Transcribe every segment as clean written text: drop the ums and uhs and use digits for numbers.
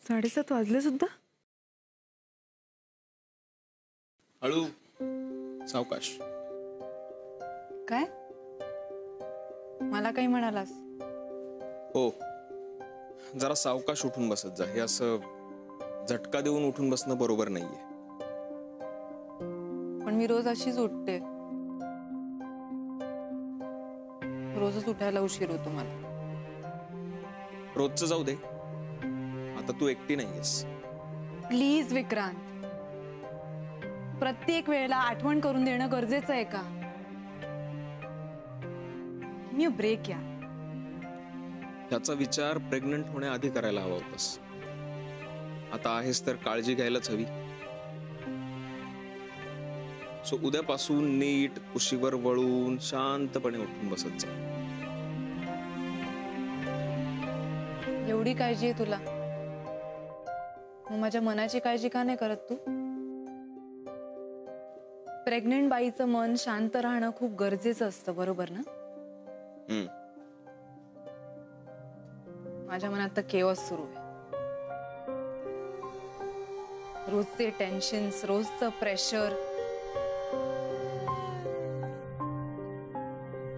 7:30 वाजले सुद्धा. हळू, सावकाश. काय? मला काही म्हणालास? हो, जरा सावकाश उठून बसत जा. हे असं झटका देऊन उठून बसणं बरोबर नाहीये. पण मी रोज अशीच उठते. रोजच उठायला उशीर होतो मला. रोजचं जाऊ दे, आता तू एकटी नाहीयेस. प्लीज विक्रांत, प्रत्येक वेळेला आठवण करून देणं गरजेचं आहे का? मी ब्रेक या. त्याचा विचार प्रेग्नंट होण्याआधी करायला हवा होतास. आता आहेस तर काळजी घ्यायलाच हवी. सो उद्यापासून नीट कुशीवर वळून शांतपणे उठून बसत जा. एवढी काळजी आहे तुला, मग माझ्या मनाची काळजी का नाही करत तू? प्रेग्नेंट बाईचं मन शांत राहणं खूप गरजेचं असतं, बरोबर ना? माझ्या मनात तर केओस सुरू आहे. रोजचे टेन्शन्स, रोजचं pressure.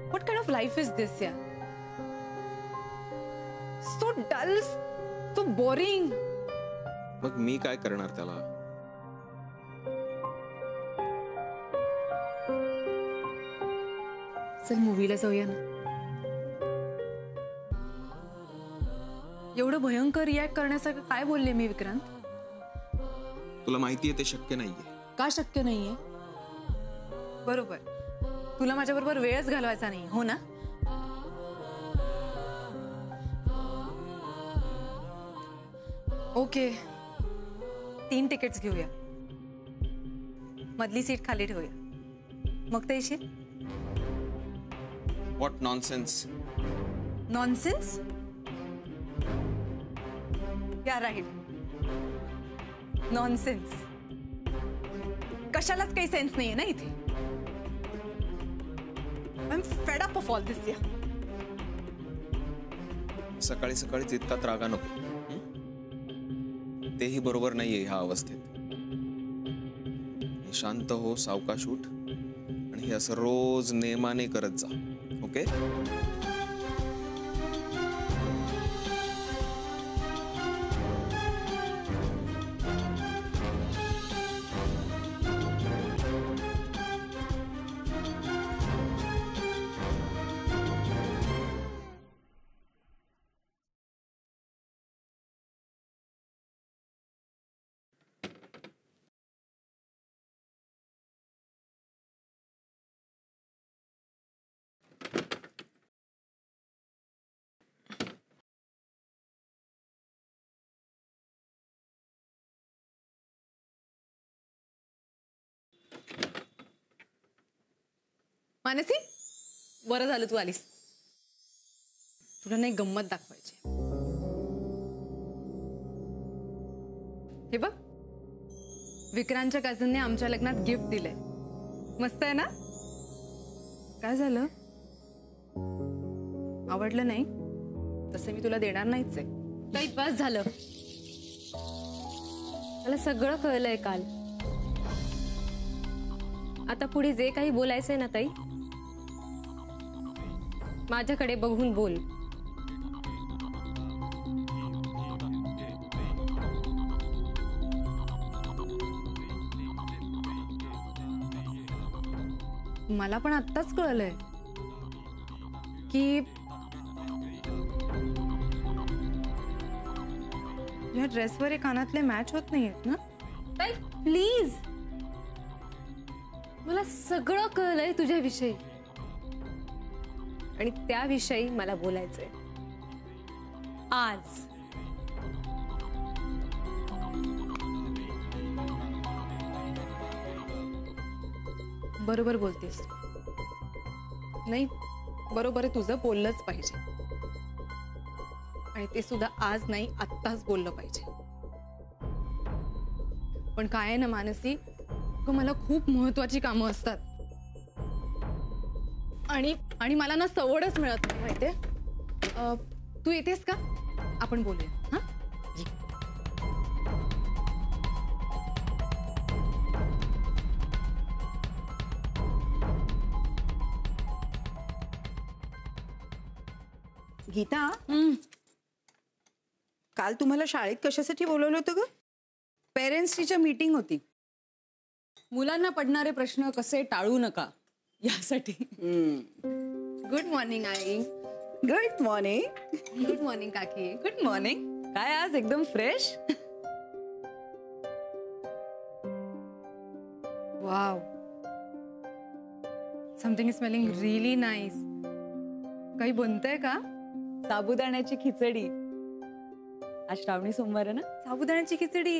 What kind of life is this यार? So dull, so boring. मग मी काय करणार त्याला? चल मूवीला जाऊया ना. एवढं भयंकर रिॲक्ट करण्यासारखं काय बोलले मी विक्रांत? तुला माहितीये ते शक्य नाहीये. का शक्य नाहीये? बरोबर, तुला माझ्याबरोबर वेळच घालवायचा नाही, हो ना? ओके, 3 तिकीट्स घेऊया. मधली सीट खाली ठेवूया. मग ते येशील? What nonsense. Nonsense? Yeah right, nonsense. कशालाच काही सेन्स नाहीये ना इथे. I am fed up of all this. या सकाळी सकाळीच इतका त्रागा नको. तेही बरोबर नाहीये ह्या अवस्थेत. शांत हो, सावकाश उठ आणि हे असं रोज नेमाने करत जा. ओके? मानसी, बरं झालं तू आलीस. तुला नाही गंमत दाखवायची. हे बघ, विक्रांतच्या कझनने आमच्या लग्नात गिफ्ट दिलंय. मस्त आहे ना? काय झालं? आवडलं नाही? तसं मी तुला देणार नाहीच आहे. काही बस झालं. मला सगळं कळलंय काल. आता पुढे जे काही बोलायचंय ना ताई, माझ्याकडे बघून बोल. मला पण आत्ताच कळलंय की या ड्रेसवर हे कानातले मॅच होत नाहीयेत ना. ताई प्लीज, मला सगळं कळलंय तुझ्याविषयी आणि त्याविषयी मला बोलायचंय आज. बरोबर बोलतेस. नाही, बरोबर आहे, तुझं बोललंच पाहिजे आणि ते सुद्धा आज नाही, आत्ताच बोललं पाहिजे. पण काय आहे ना मानसी, मला खूप महत्वाची कामं असतात आणि मला ना सवडच मिळत नाही माहितीये. तू येतेस का? आपण बोलूया. हा, गीता काल तुम्हाला शाळेत कशासाठी बोलवलं होतं ग? पेरेंट्सची मीटिंग होती. मुलांना पडणारे प्रश्न कसे टाळू नका यासाठी. गुड मॉर्निंग आई. Good morning. गुड मॉर्निंग काकी. Good morning. काय आज एकदम fresh. Wow, something is smelling really nice. काही बनतंय का? साबुदाण्याची खिचडी. आज श्रावणी सोमवार आहे ना. साबुदाण्याची खिचडी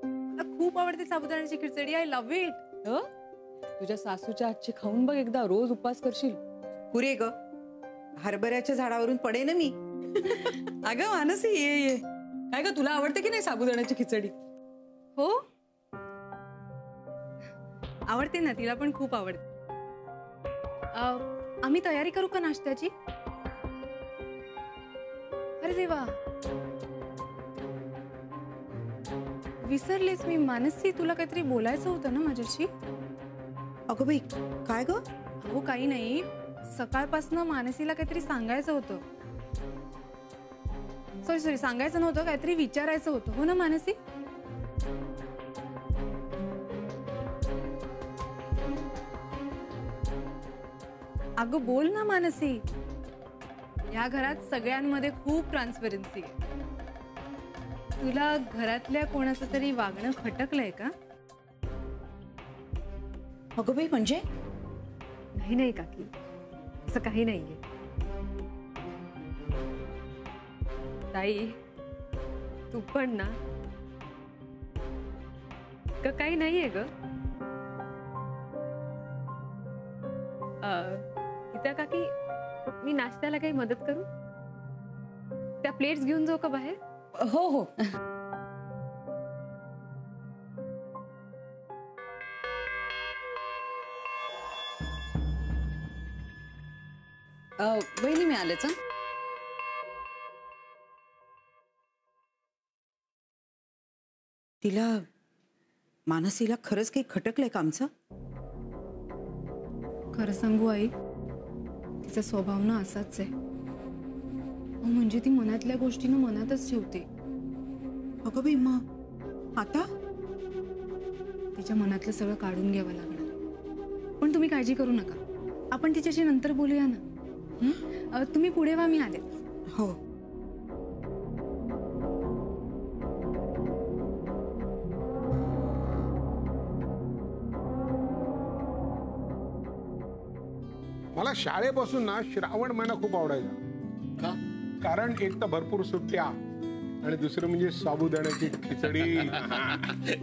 मला खूप आवडते. साबुदाण्याची खिचडी, आय लव्ह इट. हो, तुझ्या सासूच्या हातची खाऊन बघ एकदा. रोज उपवास करशील. पुरे ग, हरभऱ्याच्या झाडावरून पडे ना मी. अगं मानसी, ये ये. काय ग, तुला आवडते की नाही साबुदाण्याची खिचडी? हो, आवडते ना, तिला पण खूप आवडते. आम्ही तयारी करू का नाश्त्याची? अरे देवा, विसरलेच मी. मानसी, तुला काहीतरी बोलायचं होतं ना माझ्याशी? अगं बाई, काय ग? हो काही नाही, सकाळपासून मानसीला काहीतरी सांगायचं होतं. सॉरी, सांगायचं नव्हतं, काहीतरी विचारायचं होतं. हो ना मानसी? अगं बोल ना मानसी. या घरात सगळ्यांमध्ये खूप ट्रान्सपरन्सी आहे. तुला घरातल्या कोणाचं तरी वागणं खटकलंय का? अगं बाई, म्हणजे? नाही नाही काकी, असं काही नाहीये. ताई, तू पण ना. काही नाहीये ग. गीता काकी, मी नाश्त्याला काही मदत करू? त्या प्लेट्स घेऊन जाऊ का बाहेर? हो हो. वहिनी, मी आलेच. हं. तिला, मानसीला खरंच काही खटकलंय का आमचं? खरं सांगू आई, तिचा स्वभाव ना असाच आहे. म्हणजे ती मनातल्या गोष्टीनं मनातच ठेवते. अगं बाई, मग आता? तिच्या मनातलं सगळं काढून घ्यावं लागणार. पण तुम्ही काळजी करू नका, आपण तिच्याशी नंतर बोलूया ना. तुम्ही पुढे व्हा, मी आले. हो. मला शाळेपासून ना श्रावण महिना खूप आवडायचा. का? कारण एक तर भरपूर सुट्ट्या आणि दुसरं म्हणजे साबुदाण्याची खिचडी.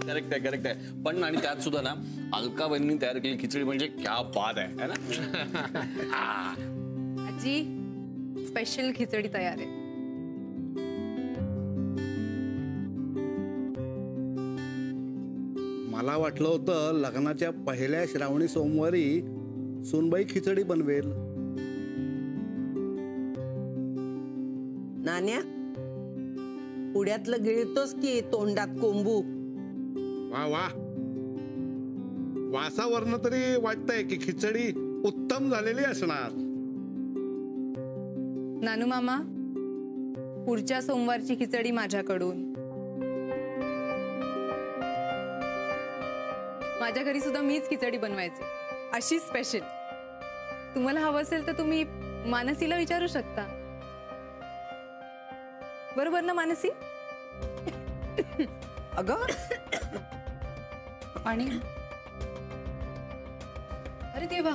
करेक्ट आहे. पण आणि त्यात सुद्धा ना अलका बहिणींनी तयार केलेली खिचडी म्हणजे क्या बात आहे ना. आजी, स्पेशल खिचडी तयार आहे. मला वाटलं होतं लग्नाच्या पहिल्या श्रावणी सोमवारी सुनबाई खिचडी बनवेल. नान्या, पुण्यातलं गिळतोस की तोंडात कोंबू. वा वा, वासावरनं तरी वाटतंय की खिचडी उत्तम झालेली असणार. नानू मामा, पुढच्या सोमवारची खिचडी माझ्याकडून. माझ्या घरी सुद्धा मीच खिचडी बनवायची, अशी स्पेशल. तुम्हाला हवं असेल तर तुम्ही मानसीला विचारू शकता. बरोबर ना मानसी? अगं, आणि अरे देवा,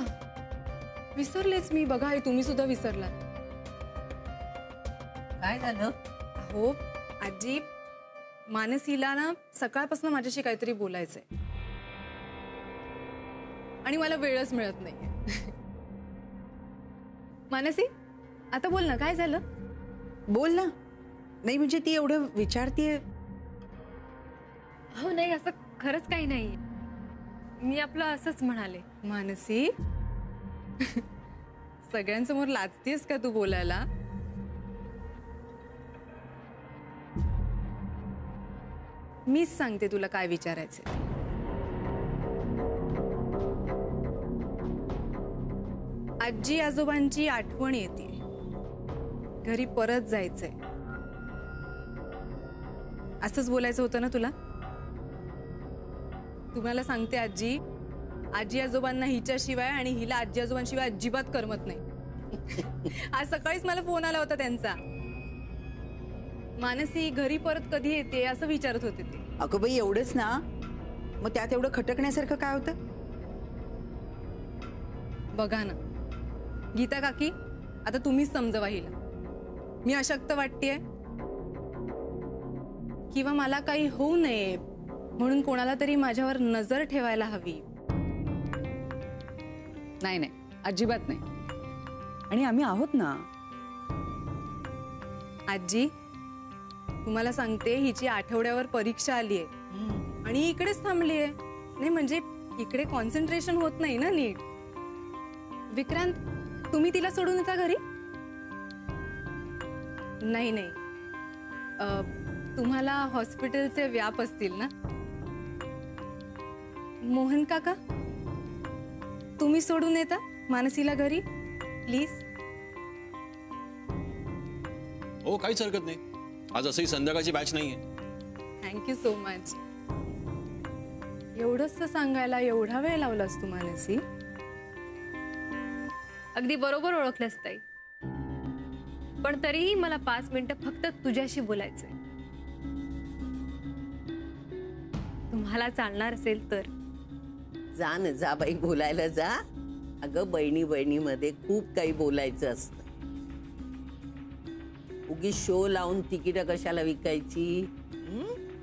विसरलेच मी. बघा, हे तुम्ही सुद्धा विसरला. काय झालं? हो आजी, मानसीला ना सकाळपासून माझ्याशी काहीतरी बोलायचंय आणि मला वेळच मिळत नाहीये. मानसी, आता बोल ना, काय झालं? बोल ना. नाही म्हणजे ती एवढं विचारतीये. हो नाही, असं खरंच काही नाही. मी आपलं असंच म्हणाले. मानसी, सगळ्यांसमोर लाजतेस का तू बोलायला? मीच सांगते तुला काय विचारायचं. आजी आजोबांची आठवण येते. घरी परत जायचंय. असंच बोलायचं होतं ना तुला? तुम्हाला सांगते आजी, आजी आजोबांना हिच्याशिवाय आणि हिला आजी आजोबांशिवाय अजिबात करमत नाही. आज सकाळीच मला फोन आला होता त्यांचा. मानसी घरी परत कधी येते असं विचारत होते ते. अगं बाई एवढंच ना, मग त्यात एवढं खटकण्यासारखं काय होतं? बघा ना गीता काकी, आता तुम्हीच समजवा हिला. मी अशक्त वाटतेय किंवा मला काही होऊ नये म्हणून कोणाला तरी माझ्यावर नजर ठेवायला हवी. नाही नाही, अजिबात नाही. आणि आम्ही आहोत ना. आजी तुम्हाला सांगते, हिची आठवड्यावर परीक्षा आली आहे आणि इकडेच थांबली आहे. नाही म्हणजे इकडे कॉन्सन्ट्रेशन होत नाही ना नीट. विक्रांत, तुम्ही तिला सोडून येता घरी? नाही नाही, तुम्हाला हॉस्पिटलचे व्याप असतील ना. मोहन काका, तुम्ही सोडून येता मानसीला घरी प्लीज. हो, काहीच हरकत नाही. आज असंही संध्याकाळची बॅच नाहीये. Thank you so much. एवढंच सांगायला एवढा वेळ लावलास तू मानसी? अगदी बरोबर ओळखलंस ताई. पण तरीही मला 5 मिनिटं फक्त तुझ्याशी बोलायचंय. तुम्हाला चालणार असेल तर. जा न जा बाई, बोलायला जा. अगं बहिणी बहिणीमध्ये खूप काही बोलायचं असतं. उगी शो लावून तिकीट कशाला विकायची?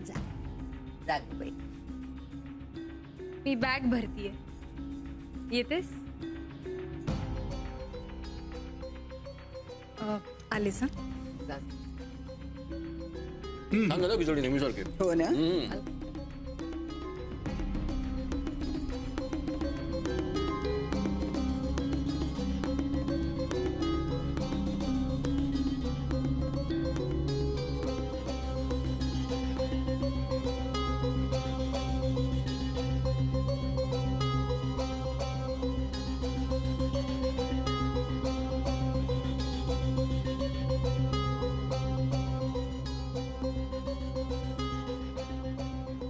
जा जा बाई. मी बॅग भरतीये, येतेस? आलीस हं? जा. सांग ना बिजोडी नेहमीसारखे. हो ना.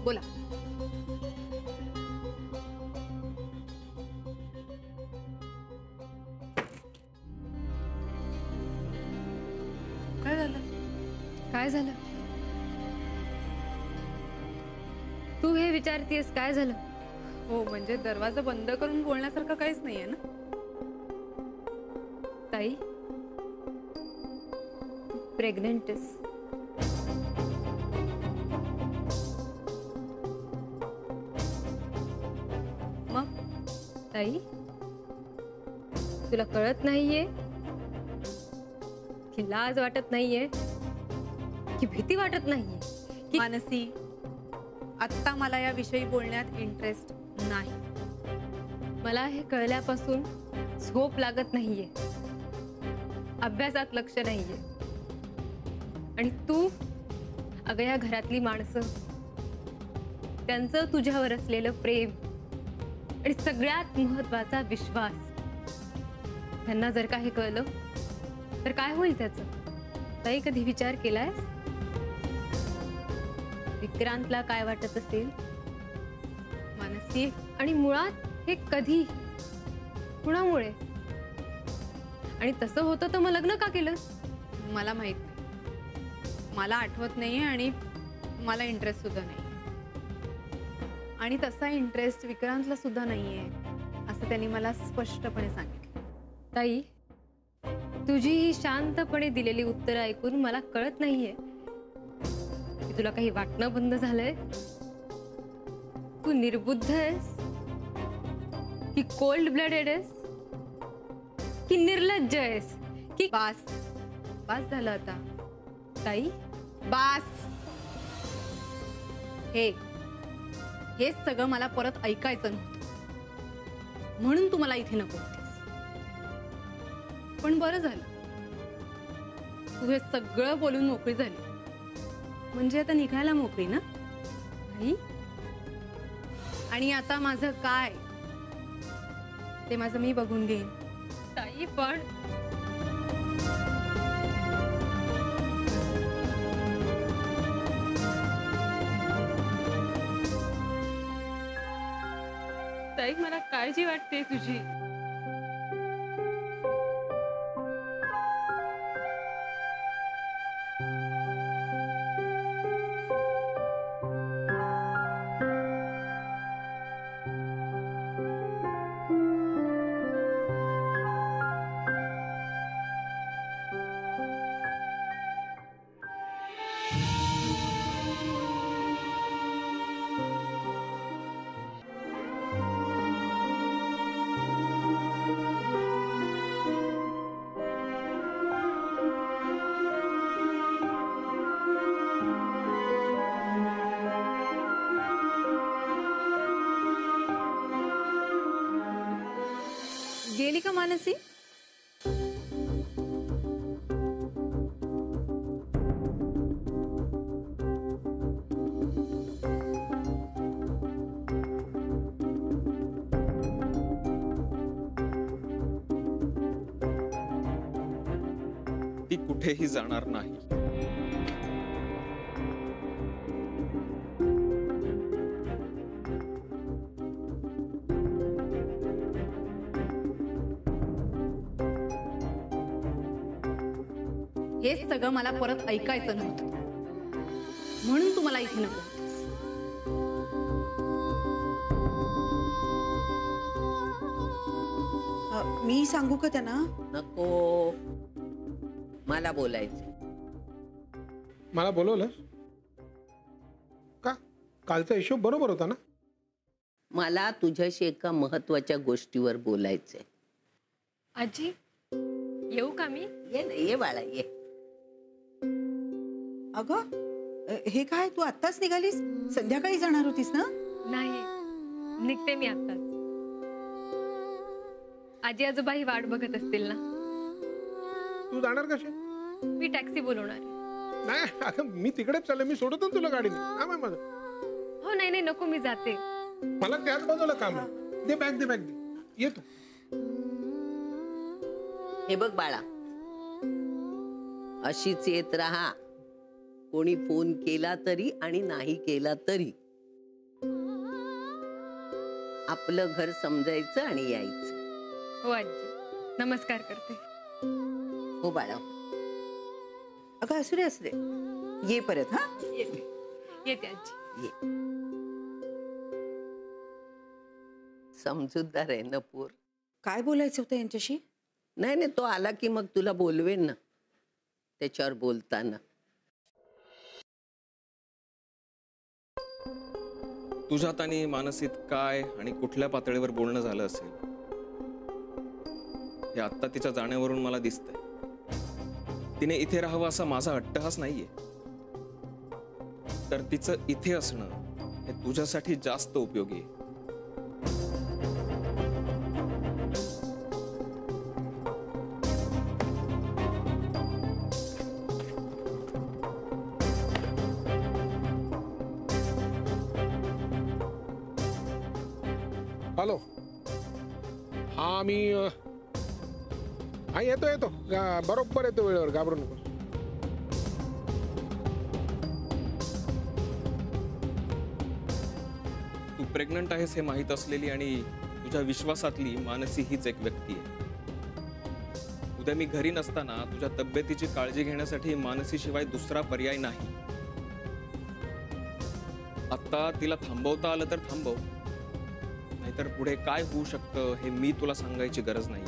बोला. काय झालं? काय झालं? तू हे विचारतीयस काय झालं? हो म्हणजे दरवाजा बंद करून बोलण्यासारखं काहीच नाहीये ना. ताई, प्रेग्नेंट आहेस. मग ताई, तुला कळत नाहीये की लाज वाटत नाहीये की भीती वाटत नाहीये की मानसी, आत्ता मला या विषयी बोलण्यात इंटरेस्ट नाही. मला हे कळल्यापासून झोप लागत नाहीये, अभ्यासात लक्ष नाहीये. आणि तू, अगं या घरातली माणसं, त्यांचं तुझ्यावर असलेलं प्रेम आणि सगळ्यात महत्वाचा विश्वास, त्यांना जर का हे कळलं तर काय होईल त्याचं? ताई, कधी विचार केलाय विक्रांतला काय वाटत असेल? मानसी, आणि मुळात हे कधी, कुणामुळे? आणि तसं होतं तर मग लग्न का केलंस? मला माहित नाही, मला आठवत नाहीये आणि मला इंटरेस्ट सुद्धा नाही. आणि तसा इंटरेस्ट विक्रांतला सुद्धा नाहीये असं त्यांनी मला स्पष्टपणे सांगितलं. ताई, तुझी ही शांतपणे दिलेली उत्तरं ऐकून मला कळत नाहीये की तुला काही वाटणं बंद झालंय. तू निर्बुद्ध आहेस की कोल्ड ब्लडेड आहेस की निर्लज्ज आहेस की बास, बास झालं आता. ताई, बास. हेच सगळं मला परत ऐकायचं नव्हतं म्हणून तू मला इथे नको होतीस. पण बरं झालं तू हे सगळं बोलून मोकळी झाली. म्हणजे आता निघायला मोकळी ना? ताई, आणि आता माझं काय ते माझं मी बघून घेईन. ताई, पण काळजी वाटते तुझी. गेली का मानसी? ती कुठेही जाणार नाही. हेच सगळं मला परत ऐकायचं नव्हतं, म्हणून तुम्हाला इथे नको. मी सांगू का त्यांना? नको, मला बोलायचं. मला बोलवलं का? कालचा हिशोब बरोबर होता ना? मला तुझ्याशी एका महत्वाच्या गोष्टीवर बोलायचंय. आजी येऊ का मी? ये ना, ये बाळा, ये. अगं हे काय, तू आत्ताच निघालीस? संध्याकाळी जाणार होतीस ना? नाही, निघते मी आत्ताच. आजी आजोबाही वाट बघत असतील ना? तू जाणार कशी? मी टॅक्सी बोलवणार. नाही अगं, मी तिकडेच चालले. मी सोडतो ना तुला गाडीने. काम आहे माझं. हो नाही नाही नको, मी जाते. मला त्याच बाजूला काम आहे. दे बॅग, दे बॅग, दे. ये तू. हे बघ बाळा, अशीच येत राहा. कोणी फोन केला तरी आणि नाही केला तरी आपलं घर समजायचं आणि यायचं. हो आजी, नमस्कार करते. हो बाळा. अगं असू दे, असू दे. ये परत. हा, येते आजी. ये. समजूतदार आहे ना पोर. काय बोलायचं होतं यांच्याशी? नाही नाही, तो आला की मग तुला बोलवेन ना, त्याच्यावर बोलताना. तुझ्यात आणि मानसीत काय आणि कुठल्या पातळीवर बोलणं झालं असेल हे आत्ता तिच्या जाण्यावरून मला दिसतंय. तिने इथे राहावं असा माझा अट्टहास नाहीये, तर तिचं इथे असणं हे तुझ्यासाठी जास्त उपयोगी आहे. हॅलो. हा मी हा येतो येतो. बरोबर येतो वेळेवर. घाबरू नको. तू प्रेग्नंट आहेस हे माहीत असलेली आणि तुझ्या विश्वासातली मानसी हीच एक व्यक्ती आहे. उद्या मी घरी नसताना तुझ्या तब्येतीची काळजी घेण्यासाठी मानसीशिवाय दुसरा पर्याय नाही. आता तिला थांबवता आलं तर थांबव, नाहीतर पुढे काय होऊ शकतं हे मी तुला सांगायची गरज नाही.